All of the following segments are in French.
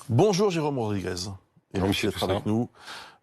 Bonjour Jérôme Rodriguez, et merci d'être avec nous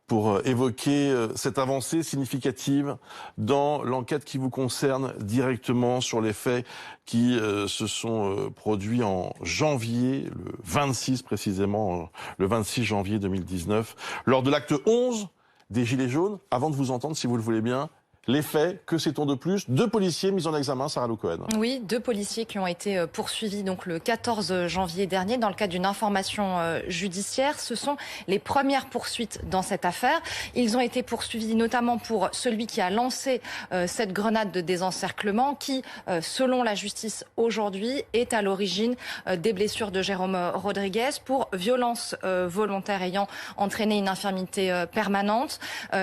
pour évoquer cette avancée significative dans l'enquête qui vous concerne directement sur les faits qui se sont produits en janvier, le 26 précisément, le 26 janvier 2019, lors de l'acte 11 des Gilets jaunes. Avant de vous entendre, si vous le voulez bien, les faits, que sait-on de plus? 2 policiers mis en examen, Sarah Lou Cohen. Oui, 2 policiers qui ont été poursuivis donc le 14 janvier dernier dans le cadre d'une information judiciaire. Ce sont les premières poursuites dans cette affaire. Ils ont été poursuivis notamment pour celui qui a lancé cette grenade de désencerclement qui, selon la justice aujourd'hui, est à l'origine des blessures de Jérôme Rodriguez pour violence volontaire ayant entraîné une infirmité permanente.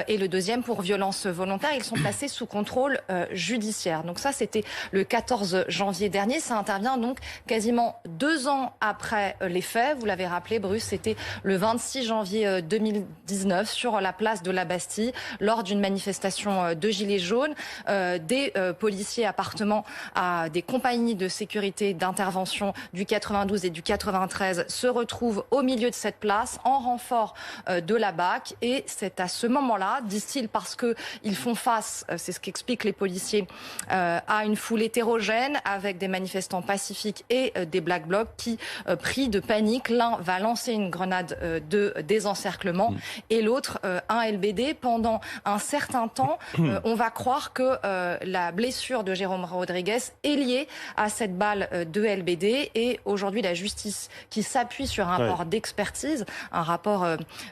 Et le deuxième pour violence volontaire. Ils sont placés sous contrôle judiciaire. Donc ça, c'était le 14 janvier dernier. Ça intervient donc quasiment 2 ans après les faits. Vous l'avez rappelé, Bruce, c'était le 26 janvier 2019 sur la place de la Bastille lors d'une manifestation de Gilets jaunes. Des policiers appartenant à des compagnies de sécurité d'intervention du 92 et du 93 se retrouvent au milieu de cette place en renfort de la BAC. Et c'est à ce moment-là, disent-ils, parce qu'ils font face, c'est ce qu'expliquent les policiers, à une foule hétérogène avec des manifestants pacifiques et des Black Blocs qui, pris de panique, l'un va lancer une grenade de désencerclement et l'autre un LBD. Pendant un certain temps, on va croire que la blessure de Jérôme Rodriguez est liée à cette balle de LBD. Et aujourd'hui, la justice, qui s'appuie sur un rapport d'expertise, un rapport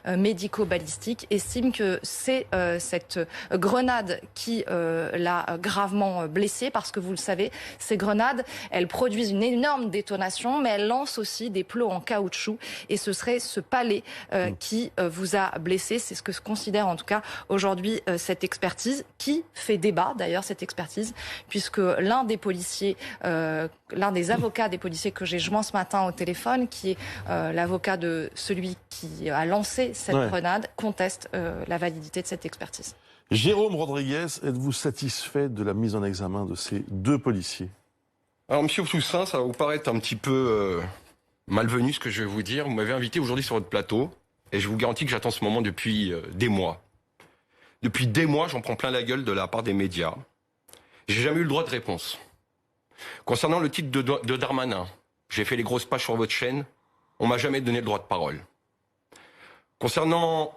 médico-balistique, estime que c'est cette grenade qui l'a gravement blessé, parce que vous le savez, ces grenades, elles produisent une énorme détonation, mais elles lancent aussi des plots en caoutchouc, et ce serait ce palais qui vous a blessé. C'est ce que se considère en tout cas aujourd'hui cette expertise, qui fait débat d'ailleurs, cette expertise, puisque l'un des policiers, l'un des avocats des policiers que j'ai joint ce matin au téléphone, qui est l'avocat de celui qui a lancé cette grenade, conteste la validité de cette expertise. Jérôme Rodriguez, êtes-vous satisfait de la mise en examen de ces 2 policiers? Alors, monsieur Toussaint, ça va vous paraître un petit peu malvenu ce que je vais vous dire. Vous m'avez invité aujourd'hui sur votre plateau, et je vous garantis que j'attends ce moment depuis des mois. Depuis des mois, j'en prends plein la gueule de la part des médias. J'ai jamais eu le droit de réponse. Concernant le titre de Darmanin, j'ai fait les grosses pages sur votre chaîne, on m'a jamais donné le droit de parole. Concernant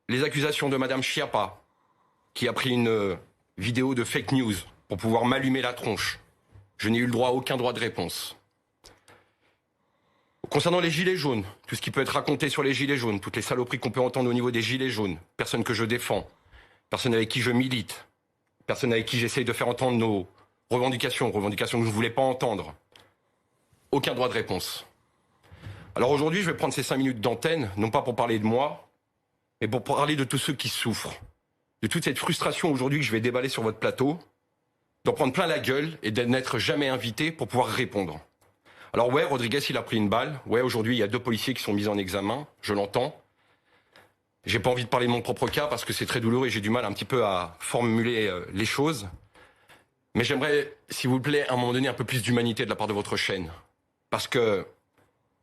les accusations de madame Schiappa, qui a pris une vidéo de fake news pour pouvoir m'allumer la tronche, je n'ai eu le droit à aucun droit de réponse. Concernant les gilets jaunes, tout ce qui peut être raconté sur les gilets jaunes, toutes les saloperies qu'on peut entendre au niveau des gilets jaunes, personne que je défends, personne avec qui je milite, personne avec qui j'essaye de faire entendre nos revendications que je ne voulais pas entendre. Aucun droit de réponse. Alors aujourd'hui, je vais prendre ces 5 minutes d'antenne, non pas pour parler de moi, mais pour parler de tous ceux qui souffrent. De toute cette frustration aujourd'hui que je vais déballer sur votre plateau, d'en prendre plein la gueule et de n'être jamais invité pour pouvoir répondre. Alors ouais, Rodriguez, il a pris une balle. Ouais, aujourd'hui, il y a 2 policiers qui sont mis en examen, je l'entends. J'ai pas envie de parler de mon propre cas parce que c'est très douloureux et j'ai du mal un petit peu à formuler les choses. Mais j'aimerais, s'il vous plaît, à un moment donné, un peu plus d'humanité de la part de votre chaîne. Parce que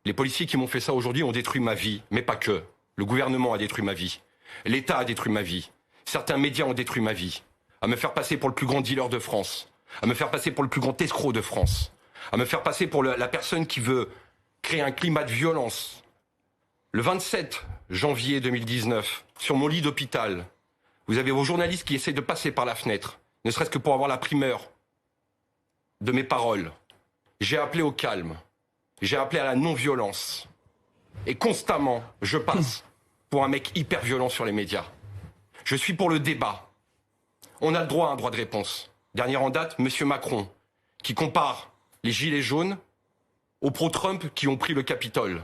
les policiers qui m'ont fait ça aujourd'hui ont détruit ma vie, mais pas que. Le gouvernement a détruit ma vie. L'État a détruit ma vie. Certains médias ont détruit ma vie, à me faire passer pour le plus grand dealer de France, à me faire passer pour le plus grand escroc de France, à me faire passer pour la personne qui veut créer un climat de violence. Le 27 janvier 2019, sur mon lit d'hôpital, vous avez vos journalistes qui essaient de passer par la fenêtre, ne serait-ce que pour avoir la primeur de mes paroles. J'ai appelé au calme, j'ai appelé à la non-violence. Et constamment, je passe pour un mec hyper violent sur les médias. Je suis pour le débat. On a le droit à un droit de réponse. Dernière en date, M. Macron, qui compare les gilets jaunes aux pro-Trump qui ont pris le Capitole.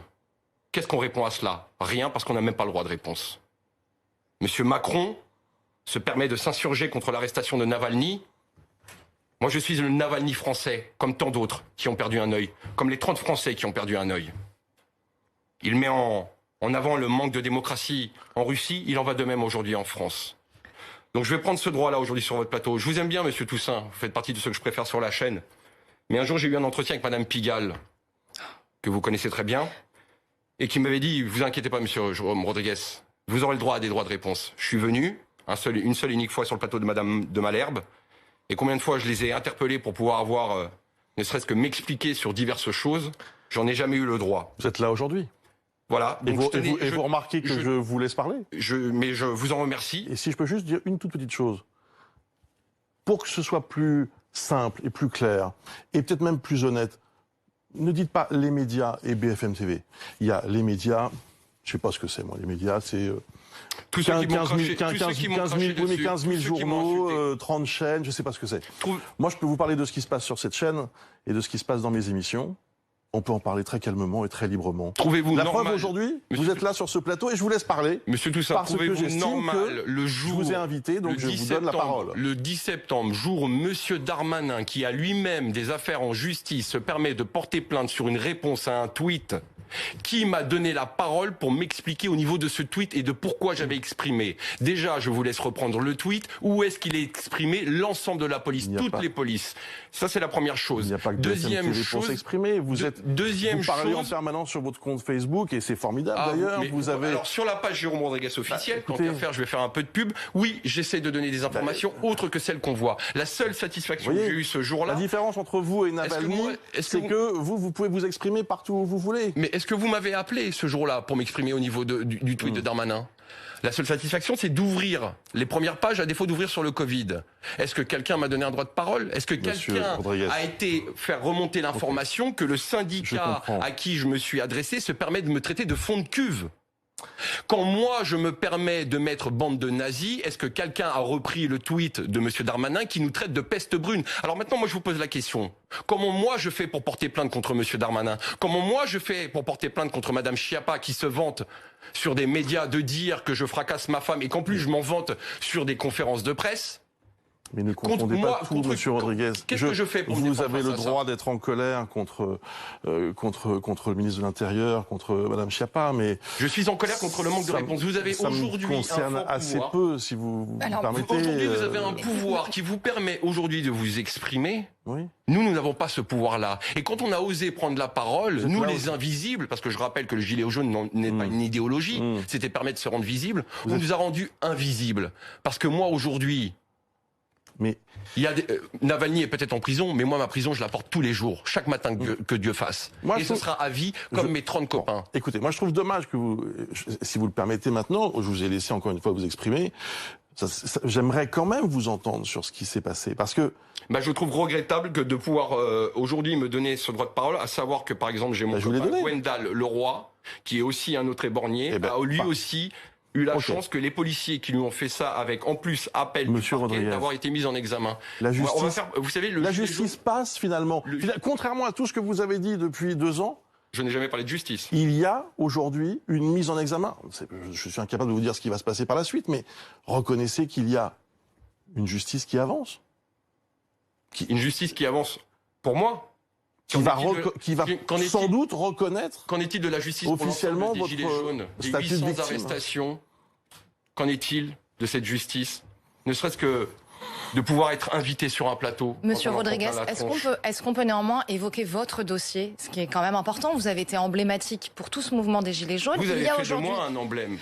Qu'est-ce qu'on répond à cela? Rien, parce qu'on n'a même pas le droit de réponse. M. Macron se permet de s'insurger contre l'arrestation de Navalny. Moi, je suis le Navalny français, comme tant d'autres qui ont perdu un œil, comme les 30 Français qui ont perdu un œil. Il met en avant le manque de démocratie en Russie, il en va de même aujourd'hui en France. Donc je vais prendre ce droit-là aujourd'hui sur votre plateau. Je vous aime bien, monsieur Toussaint, vous faites partie de ceux que je préfère sur la chaîne. Mais un jour, j'ai eu un entretien avec madame Pigalle, que vous connaissez très bien. et qui m'avait dit, vous inquiétez pas, monsieur Jérôme Rodriguez, vous aurez le droit à des droits de réponse. Je suis venu, une seule unique fois sur le plateau de Madame de Malherbe, et combien de fois je les ai interpellés pour pouvoir avoir, ne serait-ce que m'expliquer sur diverses choses, j'en ai jamais eu le droit. Vous êtes là aujourd'hui. Voilà. Donc vous remarquez que je vous laisse parler. Mais je vous en remercie. Et si je peux juste dire une toute petite chose. Pour que ce soit plus simple et plus clair, et peut-être même plus honnête, ne dites pas les médias et BFM TV. Il y a les médias, je sais pas ce que c'est moi, les médias, c'est... Tous ceux qui m'ont craché, 15 000 journaux, 30 chaînes, je sais pas ce que c'est. Moi, je peux vous parler de ce qui se passe sur cette chaîne et de ce qui se passe dans mes émissions. On peut en parler très calmement et très librement. Trouvez-vous la normal... preuve aujourd'hui, vous êtes là sur ce plateau et je vous laisse parler. Monsieur Toussaint, trouvez-vous normal le jour... Je vous ai invité, donc je vous donne la parole. Le 10 septembre, jour où monsieur Darmanin, qui a lui-même des affaires en justice, se permet de porter plainte sur une réponse à un tweet... Qui m'a donné la parole pour m'expliquer au niveau de ce tweet et de pourquoi j'avais exprimé. Déjà, je vous laisse reprendre le tweet. Où est-ce qu'il est exprimé l'ensemble de la police, toutes les polices. Ça, c'est la première chose. Il n'y a pas que deuxième chose pour s'exprimer. Vous parlez en permanence sur votre compte Facebook et c'est formidable d'ailleurs. Alors sur la page Jérôme Rodriguez officielle, tant qu'à faire, je vais faire un peu de pub. Oui, j'essaie de donner des informations autres que celles qu'on voit. La seule satisfaction que j'ai eue ce jour-là. La différence entre vous et Navalny, c'est que vous pouvez vous exprimer partout où vous voulez. Mais est-ce que vous m'avez appelé ce jour-là pour m'exprimer au niveau du tweet de Darmanin? La seule satisfaction, c'est d'ouvrir les premières pages à défaut d'ouvrir sur le Covid. Est-ce que quelqu'un m'a donné un droit de parole? Est-ce que quelqu'un a été faire remonter l'information que le syndicat à qui je me suis adressé se permet de me traiter de fond de cuve? Quand moi je me permets de mettre bande de nazis, est-ce que quelqu'un a repris le tweet de monsieur Darmanin qui nous traite de peste brune? Alors maintenant moi je vous pose la question. Comment moi je fais pour porter plainte contre monsieur Darmanin? Comment moi je fais pour porter plainte contre madame Schiappa qui se vante sur des médias de dire que je fracasse ma femme et qu'en plus je m'en vante sur des conférences de presse? Mais ne confondez pas tout, monsieur Rodriguez. Qu'est-ce que je fais pour vous avez le droit d'être en colère contre le ministre de l'Intérieur, contre madame Schiappa, mais... Je suis en colère contre le manque de réponse. Vous avez aujourd'hui un concerne assez peu, si vous permettez. Aujourd'hui, vous avez un pouvoir qui vous permet aujourd'hui de vous exprimer. Oui. Nous n'avons pas ce pouvoir-là. Et quand on a osé prendre la parole, nous les invisibles, parce que je rappelle que le gilet jaune n'est pas une idéologie, c'était permettre de se rendre visible, on nous a rendus invisibles. Parce que moi, aujourd'hui... Mais il y a Navalny est peut-être en prison, mais moi ma prison je la porte tous les jours, chaque matin que Dieu fasse. Et ce sera à vie comme mes 30 copains. Écoutez, moi je trouve dommage que vous, si vous le permettez maintenant, je vous ai laissé encore une fois vous exprimer. J'aimerais quand même vous entendre sur ce qui s'est passé, parce que je trouve regrettable que de pouvoir aujourd'hui me donner ce droit de parole, à savoir que par exemple j'ai mon copain Gwendal Leroy, qui est aussi un autre éborgné, a lui aussi eu la chance que les policiers qui lui ont fait ça avec en plus appel d'avoir été mis en examen. La justice, vous savez, la justice passe finalement. Contrairement à tout ce que vous avez dit depuis 2 ans. Je n'ai jamais parlé de justice. Il y a aujourd'hui une mise en examen. Je suis incapable de vous dire ce qui va se passer par la suite, mais reconnaissez qu'il y a une justice qui avance. Une justice qui avance pour moi. Qui va sans doute reconnaître. Qu'en est-il de la justice officiellement pour des gilets jaunes, des 800 arrestations? Qu'en est-il de cette justice? Ne serait-ce que de pouvoir être invité sur un plateau. Monsieur Rodriguez, est-ce qu'on peut néanmoins évoquer votre dossier, ce qui est quand même important? Vous avez été emblématique pour tout ce mouvement des gilets jaunes. Vous avez fait de moi un emblème.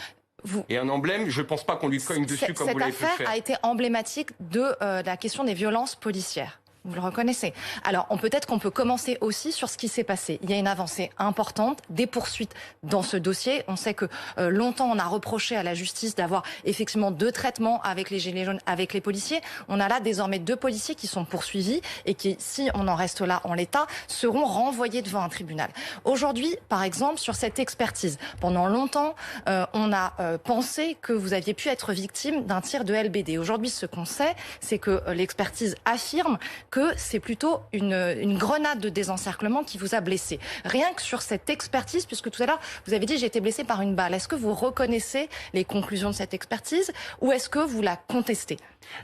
Et un emblème, je ne pense pas qu'on lui cogne dessus comme vous l'avez fait faire. Cette affaire a été emblématique de la question des violences policières. Vous le reconnaissez. Alors, peut-être qu'on peut commencer aussi sur ce qui s'est passé. Il y a une avancée importante, des poursuites dans ce dossier. On sait que longtemps, on a reproché à la justice d'avoir effectivement 2 traitements avec les gilets jaunes, avec les policiers. On a là désormais 2 policiers qui sont poursuivis et qui, si on en reste là en l'état, seront renvoyés devant un tribunal. Aujourd'hui, par exemple, sur cette expertise, pendant longtemps, on a pensé que vous aviez pu être victime d'un tir de LBD. Aujourd'hui, ce qu'on sait, c'est que l'expertise affirme que c'est plutôt une grenade de désencerclement qui vous a blessé. Rien que sur cette expertise, puisque tout à l'heure, vous avez dit j'ai été blessé par une balle. Est-ce que vous reconnaissez les conclusions de cette expertise ou est-ce que vous la contestez?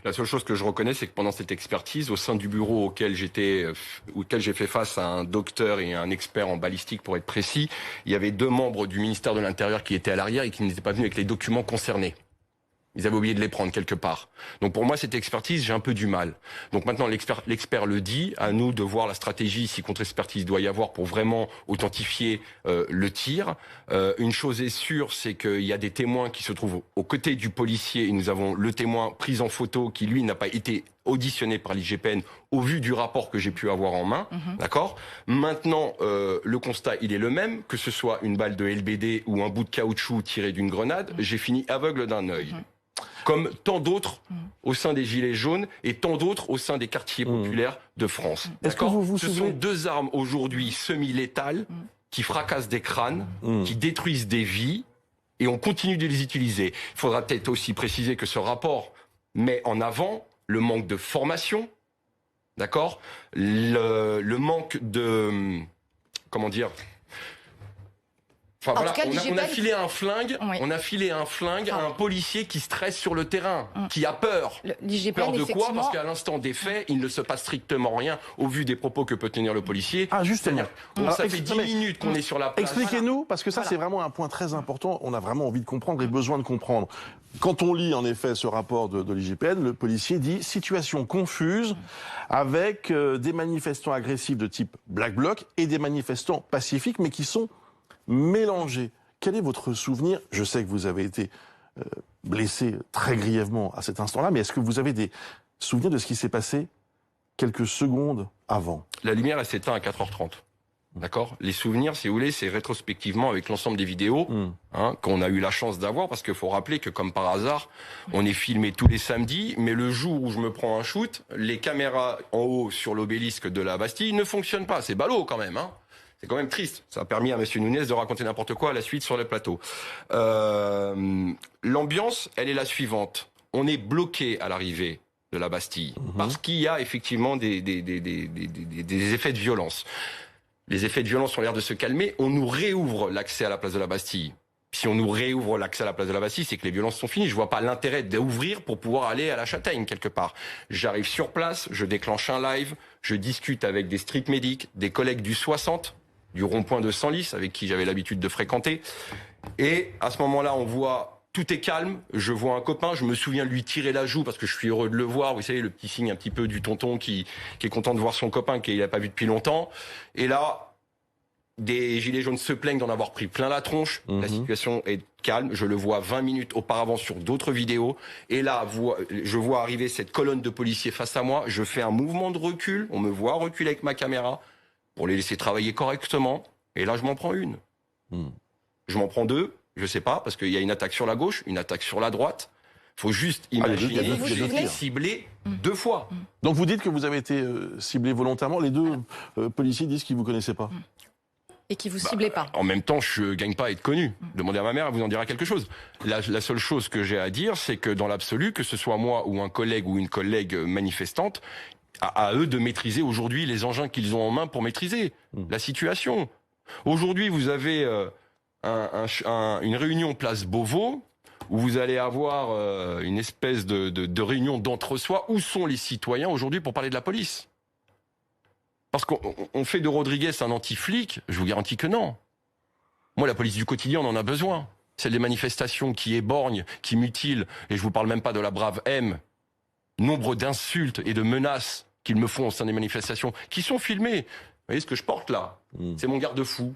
La seule chose que je reconnais, c'est que pendant cette expertise, au sein du bureau auquel j'ai fait face à un docteur et un expert en balistique, pour être précis, il y avait 2 membres du ministère de l'Intérieur qui étaient à l'arrière et qui n'étaient pas venus avec les documents concernés. Ils avaient oublié de les prendre quelque part. Donc pour moi, cette expertise, j'ai un peu du mal. Donc maintenant, l'expert le dit, à nous de voir la stratégie, si contre-expertise doit y avoir pour vraiment authentifier le tir. Une chose est sûre, c'est qu'il y a des témoins qui se trouvent aux côtés du policier. Et nous avons le témoin pris en photo qui, lui, n'a pas été auditionné par l'IGPN au vu du rapport que j'ai pu avoir en main. D'accord. Maintenant, le constat, il est le même, que ce soit une balle de LBD ou un bout de caoutchouc tiré d'une grenade, j'ai fini aveugle d'un œil. Comme tant d'autres au sein des Gilets jaunes et tant d'autres au sein des quartiers populaires de France. Est-ce que vous vous Ce souvenez... sont deux armes aujourd'hui semi-létales qui fracassent des crânes, qui détruisent des vies, et on continue de les utiliser. Il faudra peut-être aussi préciser que ce rapport met en avant le manque de formation, d'accord, le manque de... comment dire... Enfin, voilà, on a filé un flingue, on a filé un flingue à un policier qui stresse sur le terrain, qui a peur. Peur de quoi? Parce qu'à l'instant des faits, il ne se passe strictement rien au vu des propos que peut tenir le policier. Ah, justement. Ça fait 10 minutes qu'on est sur la place. Expliquez-nous, parce que ça, c'est vraiment un point très important. On a vraiment envie de comprendre et besoin de comprendre. Quand on lit, en effet, ce rapport de l'IGPN, le policier dit « situation confuse avec des manifestants agressifs de type Black Bloc et des manifestants pacifiques, mais qui sont mélangés ». Quel est votre souvenir? Je sais que vous avez été blessé très grièvement à cet instant-là, mais est-ce que vous avez des souvenirs de ce qui s'est passé quelques secondes avant? La lumière, elle s'éteint à 4h30. D'accord. Les souvenirs, si vous voulez, c'est rétrospectivement avec l'ensemble des vidéos qu'on a eu la chance d'avoir, parce qu'il faut rappeler que, comme par hasard, on est filmé tous les samedis, mais le jour où je me prends un shoot, les caméras en haut sur l'obélisque de la Bastille ne fonctionnent pas. C'est ballot quand même, hein. C'est quand même triste. Ça a permis à Monsieur Nunes de raconter n'importe quoi à la suite sur le plateau. L'ambiance, elle est la suivante. On est bloqué à l'arrivée de la Bastille parce qu'il y a effectivement des effets de violence. Les effets de violence ont l'air de se calmer. On nous réouvre l'accès à la place de la Bastille. Si on nous réouvre l'accès à la place de la Bastille, c'est que les violences sont finies. Je vois pas l'intérêt d'ouvrir pour pouvoir aller à la Châtaigne quelque part. J'arrive sur place, je déclenche un live, je discute avec des street medics, des collègues du 60, du rond-point de Senlis, avec qui j'avais l'habitude de fréquenter. Et à ce moment-là, on voit... Tout est calme, je vois un copain, je me souviens de lui tirer la joue parce que je suis heureux de le voir. Vous savez, le petit signe un petit peu du tonton qui est content de voir son copain qu'il n'a pas vu depuis longtemps. Et là, des gilets jaunes se plaignent d'en avoir pris plein la tronche. La situation est calme. Je le vois 20 minutes auparavant sur d'autres vidéos. Et là, je vois arriver cette colonne de policiers face à moi. Je fais un mouvement de recul. On me voit reculer avec ma caméra pour les laisser travailler correctement. Et là, je m'en prends une. Je m'en prends deux. Je sais pas, parce qu'il y a une attaque sur la gauche, une attaque sur la droite. Faut juste imaginer que j'ai été ciblé deux fois. Donc vous dites que vous avez été ciblé volontairement. Les deux policiers disent qu'ils vous connaissaient pas. Et qui vous ciblaient pas. En même temps, je gagne pas à être connu. Demandez à ma mère, elle vous en dira quelque chose. La seule chose que j'ai à dire, c'est que dans l'absolu, que ce soit moi ou un collègue ou une collègue manifestante, à eux de maîtriser aujourd'hui les engins qu'ils ont en main pour maîtriser la situation. Aujourd'hui, vous avez... une réunion place Beauvau où vous allez avoir une espèce de réunion d'entre-soi. Où sont les citoyens aujourd'hui pour parler de la police? Parce qu'on fait de Rodriguez un anti-flic, je vous garantis que non. Moi, la police du quotidien, on en a besoin. Celle des manifestations qui éborgnent, qui mutilent, et je vous parle même pas de la brave M. Nombre d'insultes et de menaces qu'ils me font au sein des manifestations, qui sont filmées. Vous voyez ce que je porte là? C'est mon garde-fou.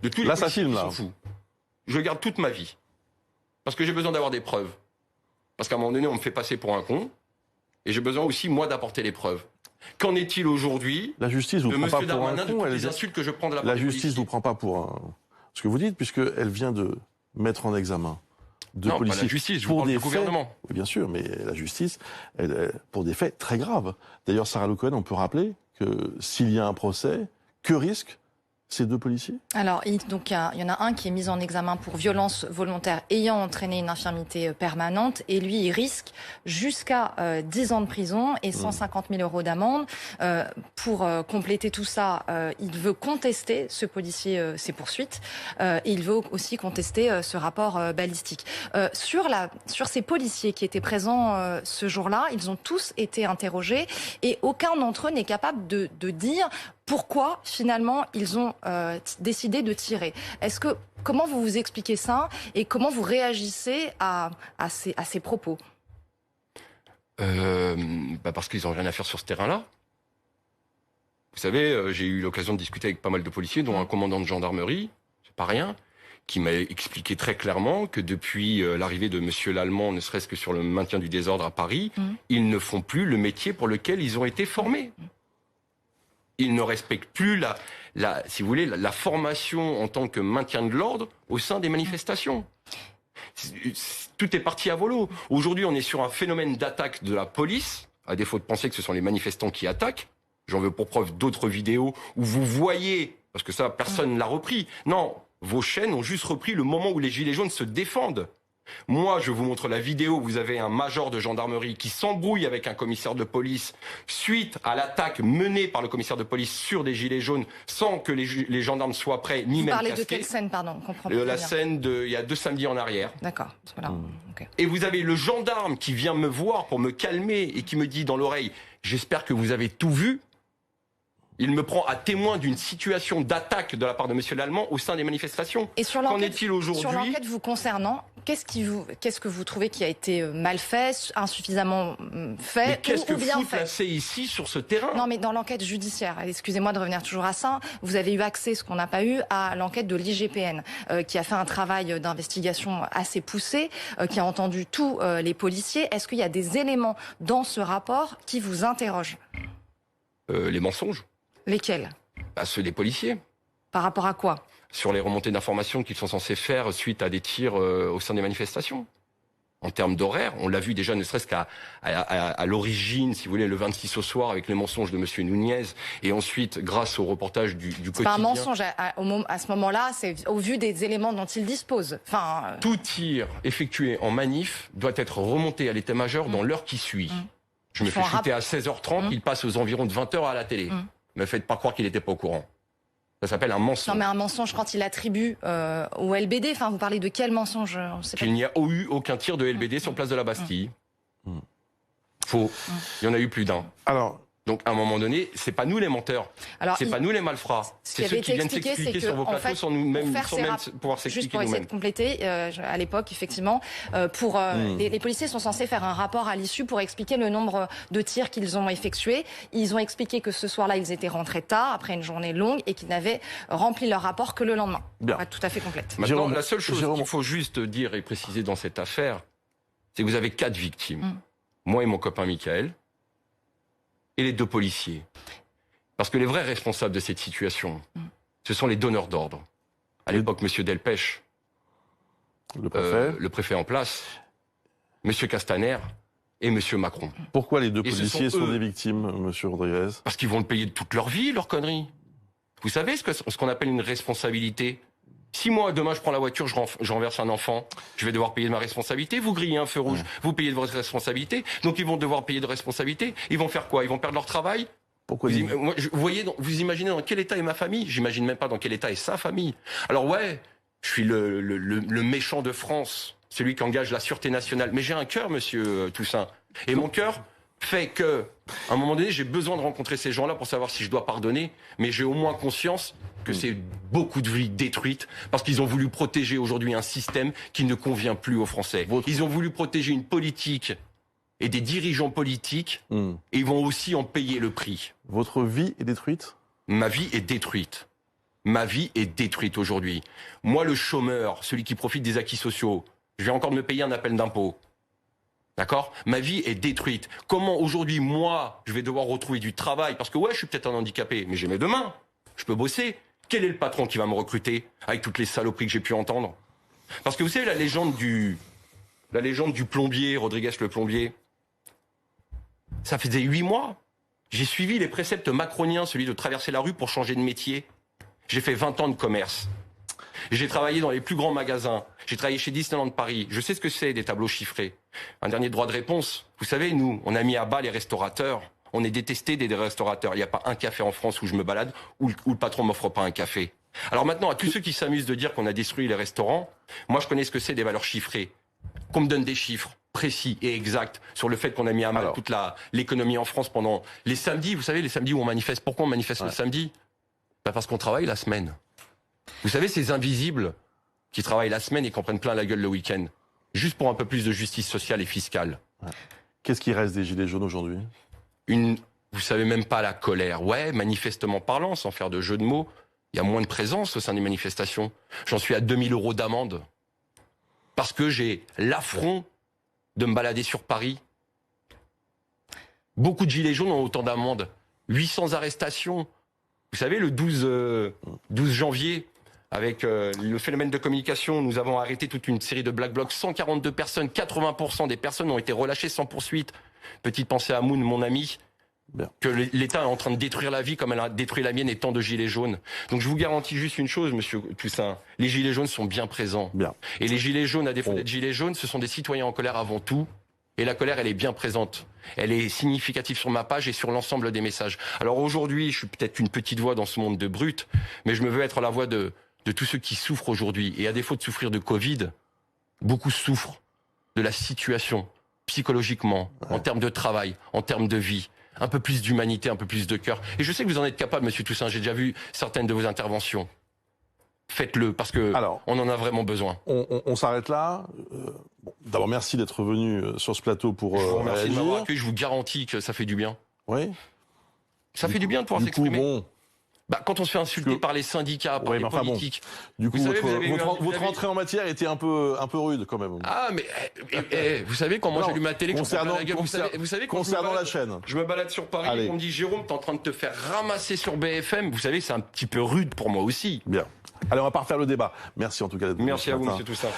De tous les là, ça filme, là. Je garde toute ma vie. Parce que j'ai besoin d'avoir des preuves. Parce qu'à un moment donné, on me fait passer pour un con. Et j'ai besoin aussi, moi, d'apporter les preuves. Qu'en est-il aujourd'hui? La justice vous prend pas pour un con. Les insultes que je prends de la part La justice vous prend pas pour ce que vous dites, puisqu'elle vient de mettre en examen deux policiers. Pas la justice, je vous parle du gouvernement. Oui, bien sûr, mais la justice, pour des faits très graves. D'ailleurs, Sarah Le Cohen, on peut rappeler que s'il y a un procès, que risque ces deux policiers? Alors, donc il y en a un qui est mis en examen pour violence volontaire ayant entraîné une infirmité permanente, et lui, il risque jusqu'à 10 ans de prison et 150 000 € d'amende. Pour compléter tout ça, il veut contester, ce policier, ses poursuites, et il veut aussi contester ce rapport balistique. Sur ces policiers qui étaient présents ce jour-là, ils ont tous été interrogés, et aucun d'entre eux n'est capable de dire pourquoi finalement ils ont décidé de tirer. Comment vous vous expliquez ça et comment vous réagissez à ces propos? Parce qu'ils n'ont rien à faire sur ce terrain-là. Vous savez, j'ai eu l'occasion de discuter avec pas mal de policiers, dont un commandant de gendarmerie, c'est pas rien, qui m'a expliqué très clairement que depuis l'arrivée de Monsieur Lallement, ne serait-ce que sur le maintien du désordre à Paris, ils ne font plus le métier pour lequel ils ont été formés. Ils ne respectent plus si vous voulez, la formation en tant que maintien de l'ordre au sein des manifestations. Tout est parti à volo. Aujourd'hui, on est sur un phénomène d'attaque de la police, à défaut de penser que ce sont les manifestants qui attaquent. J'en veux pour preuve d'autres vidéos où vous voyez, parce que ça, personne ne l'a repris. Non, vos chaînes ont juste repris le moment où les gilets jaunes se défendent. Moi, je vous montre la vidéo où vous avez un major de gendarmerie qui s'embrouille avec un commissaire de police suite à l'attaque menée par le commissaire de police sur des gilets jaunes sans que les gendarmes soient prêts ni même casqués. Vous parlez de quelle scène, pardon? La scène il y a 2 samedis en arrière. D'accord. Voilà. Okay. Et vous avez le gendarme qui vient me voir pour me calmer et qui me dit dans l'oreille « J'espère que vous avez tout vu ». Il me prend à témoin d'une situation d'attaque de la part de Monsieur Lallement au sein des manifestations. Et sur qu'en est-il aujourd'hui? Sur l'enquête vous concernant, qu'est-ce que vous trouvez qui a été mal fait, insuffisamment fait, mais qu'est-ce que bien fout fait placé ici sur ce terrain? Non, mais dans l'enquête judiciaire, excusez-moi de revenir toujours à ça, vous avez eu accès, ce qu'on n'a pas eu, à l'enquête de l'IGPN, qui a fait un travail d'investigation assez poussé, qui a entendu tous les policiers. Est-ce qu'il y a des éléments dans ce rapport qui vous interrogent? Les mensonges. Lesquels? Ceux des policiers. Par rapport à quoi? Sur les remontées d'informations qu'ils sont censés faire suite à des tirs au sein des manifestations. En termes d'horaire, on l'a vu déjà ne serait-ce qu'à l'origine, si vous voulez, le 26 au soir avec les mensonges de Monsieur Nunez, et ensuite grâce au reportage du quotidien. C'est pas un mensonge à ce moment-là, c'est au vu des éléments dont il dispose. Tout tir effectué en manif doit être remonté à l'état-major dans l'heure qui suit. Je me fais shooter à 16h30, il passe aux environs de 20h à la télé. Ne faites pas croire qu'il n'était pas au courant. Ça s'appelle un mensonge. Non, mais un mensonge quand il attribue au LBD. Vous parlez de quel mensonge? Qu'il n'y a eu aucun tir de LBD sur place de la Bastille. Faux. Il y en a eu plus d'un. Donc, à un moment donné, c'est pas nous les menteurs. C'est pas nous les malfrats. C'est ceux qui viennent s'expliquer sur vos plateaux sans même pouvoir s'expliquer nous-mêmes. Juste pour essayer de compléter, à l'époque, effectivement, les policiers sont censés faire un rapport à l'issue pour expliquer le nombre de tirs qu'ils ont effectués. Ils ont expliqué que ce soir-là, ils étaient rentrés tard, après une journée longue, et qu'ils n'avaient rempli leur rapport que le lendemain. Bien. Pour être tout à fait complète. Maintenant, la seule chose qu'il faut juste dire et préciser dans cette affaire, c'est que vous avez 4 victimes. Moi et mon copain Michael. Et les 2 policiers. Parce que les vrais responsables de cette situation, ce sont les donneurs d'ordre. À l'époque, M. Delpech, le préfet en place, M. Castaner et M. Macron. Pourquoi les 2 policiers sont des victimes, M. Rodriguez? Parce qu'ils vont le payer de toute leur vie, leurs conneries. Vous savez ce qu'on appelle une responsabilité? Si moi, demain, je prends la voiture, je renverse un enfant, je vais devoir payer de ma responsabilité. Vous grillez un feu rouge, vous payez de votre responsabilité. Donc, ils vont devoir payer de responsabilité. Ils vont faire quoi? Ils vont perdre leur travail? Pourquoi vous imaginez dans quel état est ma famille? J'imagine même pas dans quel état est sa famille. Alors ouais, je suis le méchant de France, celui qui engage la sûreté nationale. Mais j'ai un cœur, monsieur Toussaint. Et mon cœur fait que, à un moment donné, j'ai besoin de rencontrer ces gens-là pour savoir si je dois pardonner. Mais j'ai au moins conscience que c'est beaucoup de vies détruites parce qu'ils ont voulu protéger aujourd'hui un système qui ne convient plus aux Français. Ils ont voulu protéger une politique et des dirigeants politiques et ils vont aussi en payer le prix. Votre vie est détruite? Ma vie est détruite. Ma vie est détruite aujourd'hui. Moi, le chômeur, celui qui profite des acquis sociaux, je vais encore me payer un appel d'impôt. D'accord? Ma vie est détruite. Comment aujourd'hui, moi, je vais devoir retrouver du travail? Parce que ouais, je suis peut-être un handicapé, mais j'ai mes 2 mains. Je peux bosser. Quel est le patron qui va me recruter avec toutes les saloperies que j'ai pu entendre? Parce que vous savez, la légende du plombier, Rodriguez le plombier, ça faisait 8 mois. J'ai suivi les préceptes macroniens, celui de traverser la rue pour changer de métier. J'ai fait 20 ans de commerce. J'ai travaillé dans les plus grands magasins. J'ai travaillé chez Disneyland Paris. Je sais ce que c'est des tableaux chiffrés. Un dernier droit de réponse. Vous savez, nous, on a mis à bas les restaurateurs. On est détesté des restaurateurs. Il n'y a pas un café en France où je me balade où le patron m'offre pas un café. Alors maintenant, à tous ceux qui s'amusent de dire qu'on a détruit les restaurants, moi je connais ce que c'est des valeurs chiffrées. Qu'on me donne des chiffres. précis et exact sur le fait qu'on a mis à mal toute l'économie en France pendant les samedis. Vous savez, les samedis où on manifeste. Pourquoi on manifeste le samedi? Parce qu'on travaille la semaine. Vous savez, ces invisibles qui travaillent la semaine et qui en prennent plein la gueule le week-end, juste pour un peu plus de justice sociale et fiscale. Qu'est-ce qui reste des Gilets jaunes aujourd'hui? Vous savez même pas la colère. Ouais, manifestement parlant, sans faire de jeu de mots, il y a moins de présence au sein des manifestations. J'en suis à 2000 € d'amende. Parce que j'ai l'affront de me balader sur Paris. Beaucoup de Gilets jaunes ont autant d'amendes. 800 arrestations. Vous savez, le 12 janvier, avec le phénomène de communication, nous avons arrêté toute une série de Black Blocs. 142 personnes, 80% des personnes ont été relâchées sans poursuite. Petite pensée à Moon, mon ami, que l'État est en train de détruire la vie comme elle a détruit la mienne et tant de Gilets jaunes. Donc je vous garantis juste une chose, monsieur Toussaint, les Gilets jaunes sont bien présents. Et les Gilets jaunes, à défaut d'être Gilets jaunes, ce sont des citoyens en colère avant tout. Et la colère, elle est bien présente. Elle est significative sur ma page et sur l'ensemble des messages. Alors aujourd'hui, je suis peut-être une petite voix dans ce monde de brutes, mais je me veux être la voix de tous ceux qui souffrent aujourd'hui. Et à défaut de souffrir de Covid, beaucoup souffrent de la situation, psychologiquement, en termes de travail, en termes de vie. Un peu plus d'humanité, un peu plus de cœur. Et je sais que vous en êtes capable, monsieur Toussaint. J'ai déjà vu certaines de vos interventions. Faites-le, parce que on en a vraiment besoin. On s'arrête là. D'abord, merci d'être venu sur ce plateau pour je vous remercie réagir. de m'avoir accueilli. Je vous garantis que ça fait du bien. Oui. Ça fait du bien de pouvoir s'exprimer. Quand on se fait insulter par les syndicats, par les politiques. Du coup, votre entrée en matière était un peu rude quand même. Ah, mais vous savez, quand moi j'allume ma télé, concernant la chaîne. Je me balade sur Paris, on me dit Jérôme, t'es en train de te faire ramasser sur BFM. Vous savez, c'est un petit peu rude pour moi aussi. Bien. Allez, on va pas refaire le débat. Merci en tout cas d'être venu. Merci à vous, monsieur Toussaint.